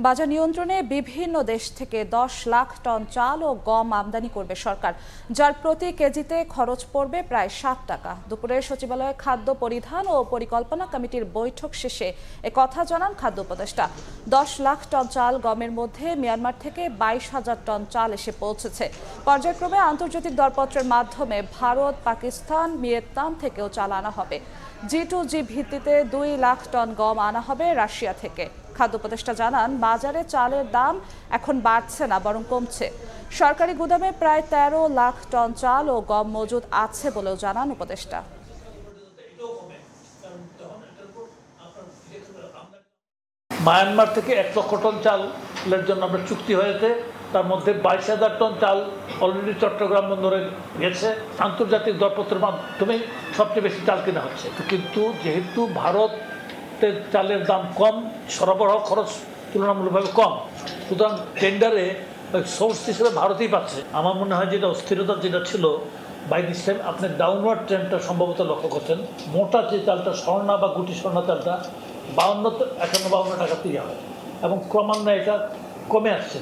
বাজার নিয়ন্ত্রণে বিভিন্ন দেশ থেকে 10 লাখ টন চাল ও গম আমদানি করবে সরকার, যার প্রতি কেজিতে খরচ পড়বে প্রায় 7 টাকা। দুপুরে সচিবালয়ে খাদ্য পরিধান ও পরিকল্পনা কমিটির বৈঠক শেষে একথা জানান খাদ্য উপদেষ্টা। 10 লাখ টন চাল গমের মধ্যে মিয়ানমার থেকে 22,000 টন চাল এসে পৌঁছেছে। পর্যায়ক্রমে আন্তর্জাতিক দরপত্রের মাধ্যমে ভারত, পাকিস্তান, ভিয়েতনাম থেকেও চাল আনা হবে। G2G ভিত্তিতে 2 লাখ টন গম আনা হবে রাশিয়া থেকে। খাদ্য উপদেষ্টা জানান, বাজারে চালের দাম এখন বাড়ছে না, বরং কমছে। সরকারি গুদামে প্রায় 13 লাখ টন চাল ও গম মজুদ আছে বলেও জানান উপদেষ্টা। মায়ানমার থেকে 1 লক্ষ টন চালের জন্য আমরা চুক্তি হয়েছে, তার মধ্যে 22,000 টন চাল অলরেডি চট্টগ্রাম বন্দরে গেছে। আন্তর্জাতিক দরপত্রের মাধ্যমে সবচেয়ে বেশি চাল কেনা হচ্ছে। কিন্তু যেহেতু ভারতের চালের দাম কম, সরবরাহ খরচ তুলনামূলকভাবে কম, সুতরাং টেন্ডারে সোর্স হিসেবে ভারতই পাচ্ছে। আমার মনে হয় যেটা অস্থিরতা যেটা ছিল বাই দিস টাইম, আপনি ডাউনওয়ার্ড ট্রেন্ডটা সম্ভবত লক্ষ্য করছেন। মোটা যে চালটা, স্বর্ণা বা গুটি স্বর্ণা চালটা 52 টাকাতেই হয় এবং ক্রমান্বয়ে এটা কমে আসছে।